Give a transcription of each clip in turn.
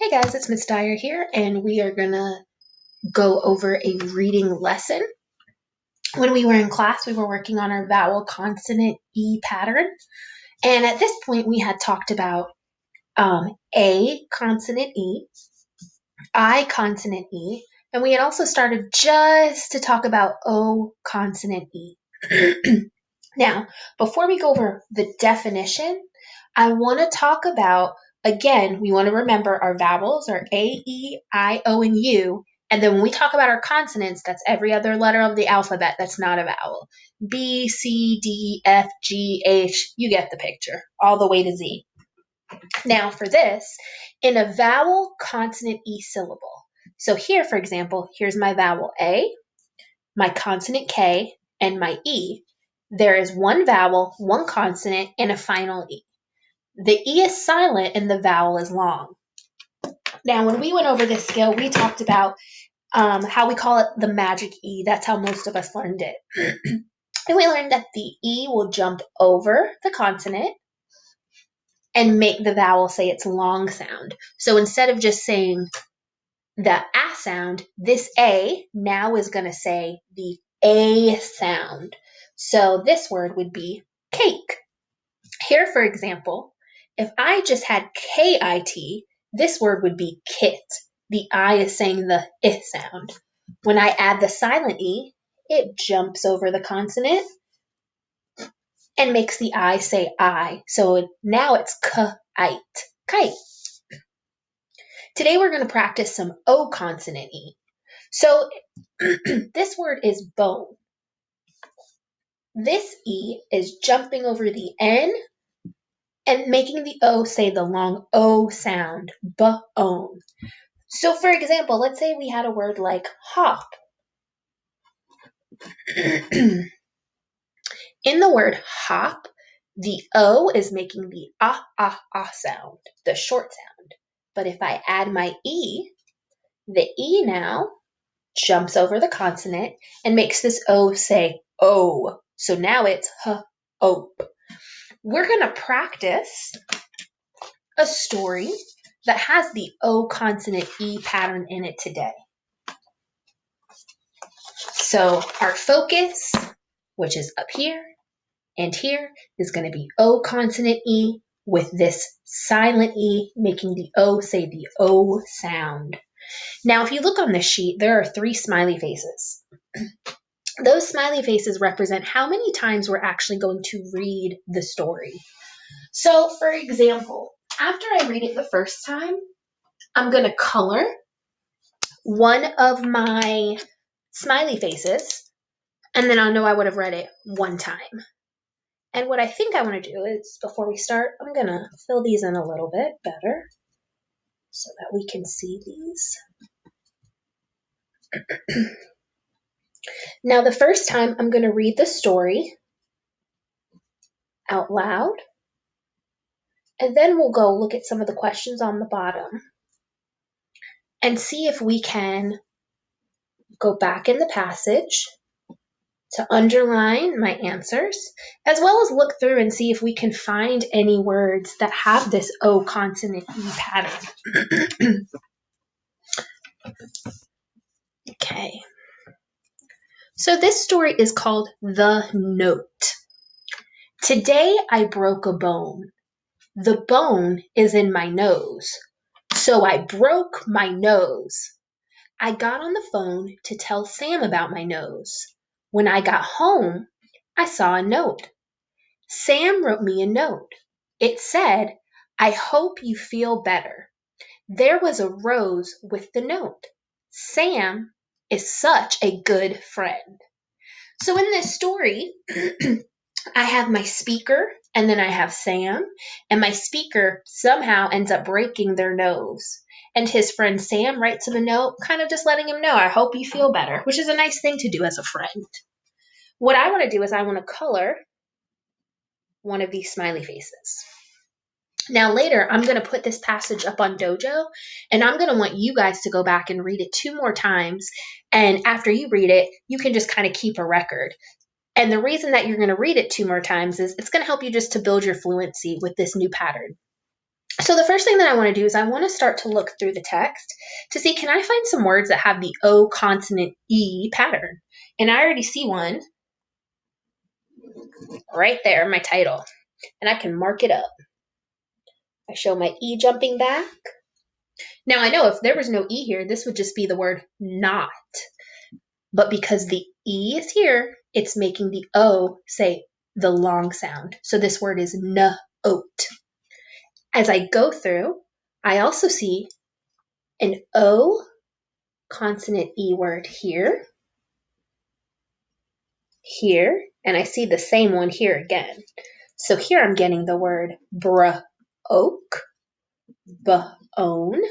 Hey guys, it's Miss Dyer here, and we are gonna go over a reading lesson. When we were in class, we were working on our vowel consonant E pattern, and at this point, we had talked about A consonant E, I consonant E, and we had also started just to talk about O consonant E. Now, before we go over the definition, I want to talk about, again, we want to remember our vowels are A, E, I, O, and U. And then when we talk about our consonants, that's every other letter of the alphabet that's not a vowel. B, C, D, F, G, H, you get the picture, all the way to Z. Now for this, in a vowel consonant E syllable. So here, for example, here's my vowel A, my consonant K, and my E. There is one vowel, one consonant, and a final E. The E is silent and the vowel is long. Now, when we went over this skill, we talked about how we call it the magic E. That's how most of us learned it. And we learned that the E will jump over the consonant and make the vowel say its long sound. So instead of just saying the A sound, this A now is going to say the A sound. So this word would be cake. Here, for example, if I just had KIT, this word would be kit. The I is saying the I sound. When I add the silent E, it jumps over the consonant and makes the I say I. So now it's kite. Kite. Today we're going to practice some O consonant E. So this word is bone. This E is jumping over the N and making the O say the long O sound, bone. So for example, let's say we had a word like hop. In the word hop, the O is making the ah sound, the short sound. But if I add my E, the E now jumps over the consonant and makes this O say O. So now it's h-ope. We're going to practice a story that has the O consonant E pattern in it today. So our focus, which is up here and here, is going to be O consonant E with this silent E making the O say the O sound. Now, if you look on this sheet, there are 3 smiley faces. Those smiley faces represent how many times we're actually going to read the story. So, for example, after I read it the first time, I'm going to color one of my smiley faces, and then I'll know I would have read it one time. And what I think I want to do is, before we start, I'm going to fill these in a little bit better so that we can see these. Now, the first time, I'm going to read the story out loud, and then we'll go look at some of the questions on the bottom and see if we can go back in the passage to underline my answers, as well as look through and see if we can find any words that have this O consonant E pattern. Okay. So this story is called The Note. Today I broke a bone. The bone is in my nose. So I broke my nose. I got on the phone to tell Sam about my nose. When I got home, I saw a note. Sam wrote me a note. It said, I hope you feel better. There was a rose with the note. Sam is such a good friend. So in this story, I have my speaker and then I have Sam, and my speaker somehow ends up breaking their nose. And his friend Sam writes him a note, kind of just letting him know, I hope you feel better, which is a nice thing to do as a friend. What I want to do is I want to color one of these smiley faces. Now later, I'm going to put this passage up on Dojo, and I'm going to want you guys to go back and read it 2 more times. And after you read it, you can just kind of keep a record. And the reason that you're going to read it 2 more times is it's going to help you just to build your fluency with this new pattern. So the first thing that I want to do is I want to start to look through the text to see, can I find some words that have the O consonant E pattern? And I already see one right there in my title, and I can mark it up. I show my E jumping back. Now I know if there was no E here, this would just be the word not. But because the E is here, it's making the O say the long sound. So this word is n-oat. As I go through, I also see an O consonant E word here, here, and I see the same one here again. So here I'm getting the word oak, bone,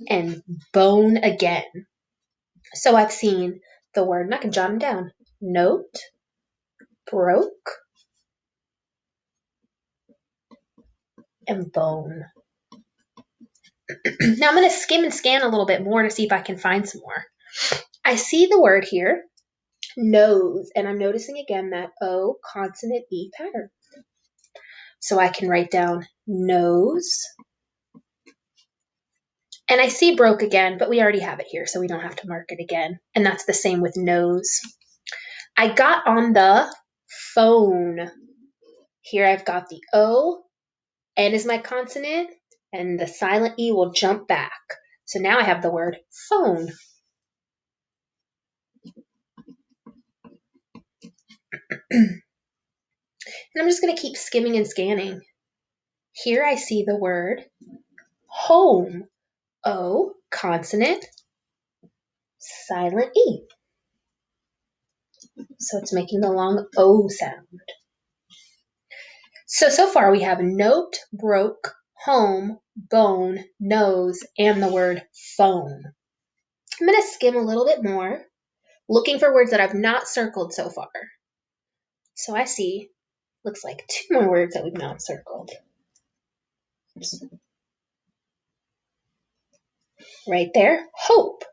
and bone again. So I've seen the word, and I can jot them down. Note, broke, and bone. Now I'm going to skim and scan a little bit more to see if I can find some more. I see the word here, nose, and I'm noticing again that O consonant E pattern. So I can write down nose. And I see broke again, but we already have it here, so we don't have to mark it again. And that's the same with nose. I got on the phone. Here I've got the O, N is my consonant, and the silent E will jump back. So now I have the word phone. And I'm just going to keep skimming and scanning. Here I see the word home. O, consonant, silent E. So it's making the long O sound. So far we have note, broke, home, bone, nose, and the word phone. I'm going to skim a little bit more, looking for words that I've not circled so far. So I see, looks like 2 more words that we've not circled. Oops. Right there, hope.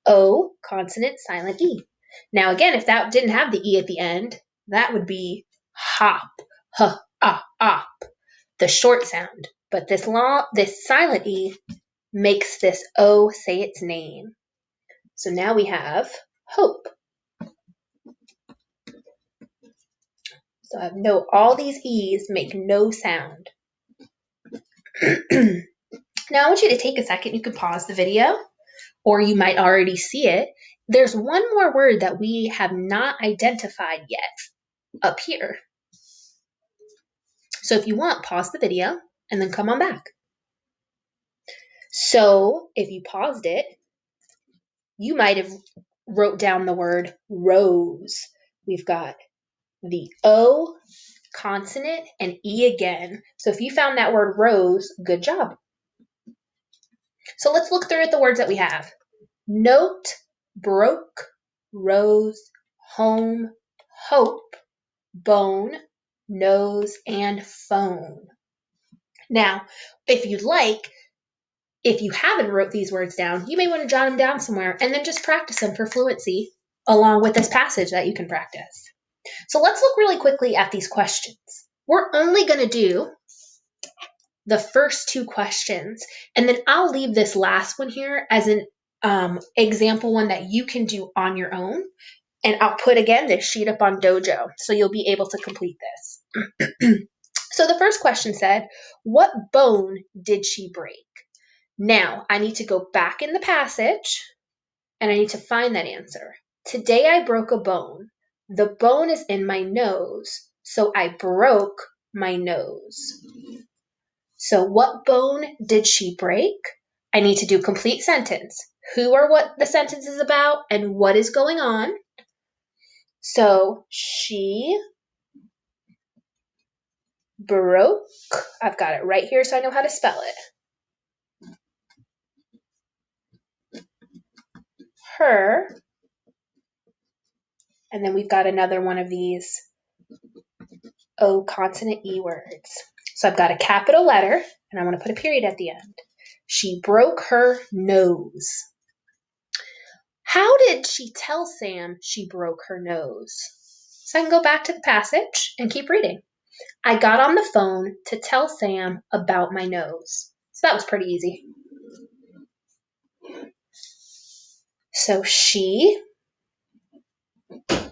O, consonant, silent E. Now again, if that didn't have the E at the end, that would be hop, huh, ah, op, the short sound. But this silent E makes this O say its name. So now we have hope. So I know all these E's make no sound. Now I want you to take a second. You can pause the video, or you might already see it. There's one more word that we have not identified yet up here. So if you want, pause the video and then come on back. So if you paused it, you might have wrote down the word rose. We've got the O consonant and E again. So if you found that word rose, good job. So let's look through at the words that we have. Note, broke, rose, home, hope, bone, nose, and phone. Now, if you'd like, if you haven't wrote these words down, you may want to jot them down somewhere and then just practice them for fluency along with this passage that you can practice. So let's look really quickly at these questions. We're only going to do the first 2 questions, and then I'll leave this last one here as an example one that you can do on your own. And I'll put again this sheet up on Dojo so you'll be able to complete this. So the first question said, what bone did she break? Now I need to go back in the passage and I need to find that answer. Today I broke a bone. The bone is in my nose, so I broke my nose. So what bone did she break? I need to do complete sentence. Who or what the sentence is about and what is going on. So she broke, I've got it right here so I know how to spell it. Her, and then we've got another one of these O consonant E words. So I've got a capital letter, and I want to put a period at the end. She broke her nose. How did she tell Sam she broke her nose? So I can go back to the passage and keep reading. I got on the phone to tell Sam about my nose. So that was pretty easy. So she,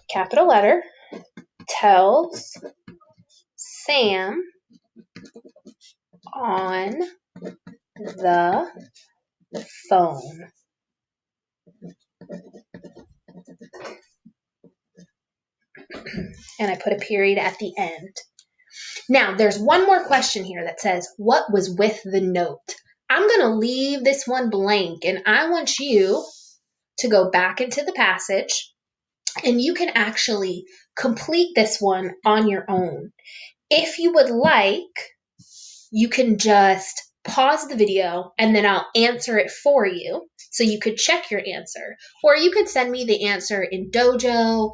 capital letter, tells Sam on the phone. And I put a period at the end. Now, there's one more question here that says, what was with the note? I'm going to leave this one blank, and I want you to go back into the passage, and you can actually complete this one on your own. If you would like, you can just pause the video and then I'll answer it for you so you could check your answer. Or you could send me the answer in Dojo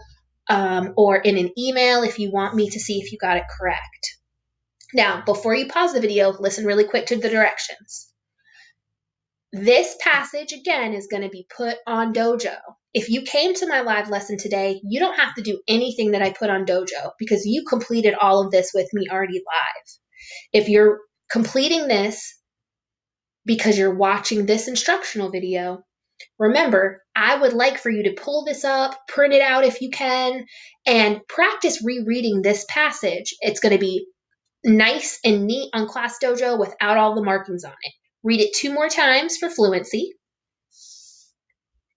or in an email if you want me to see if you got it correct. Now, before you pause the video, listen really quick to the directions. This passage, again, is going to be put on Dojo. If you came to my live lesson today, you don't have to do anything that I put on Dojo because you completed all of this with me already live. If you're completing this because you're watching this instructional video, remember, I would like for you to pull this up, print it out if you can, and practice rereading this passage. It's going to be nice and neat on Class Dojo without all the markings on it. Read it 2 more times for fluency,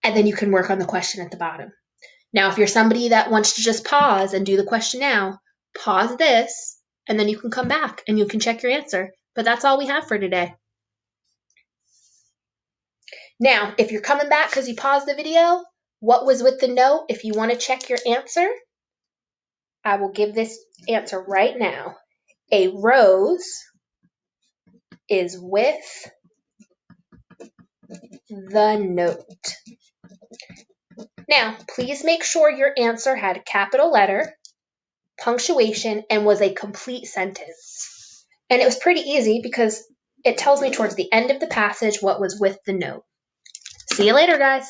and then you can work on the question at the bottom. Now, if you're somebody that wants to just pause and do the question now, pause this, and then you can come back and you can check your answer. But that's all we have for today. Now, if you're coming back because you paused the video, what was with the note? If you want to check your answer, I will give this answer right now. A rose is with the note. Now, please make sure your answer had a capital letter, punctuation, and was a complete sentence. And it was pretty easy because it tells me towards the end of the passage what was with the note. See you later, guys.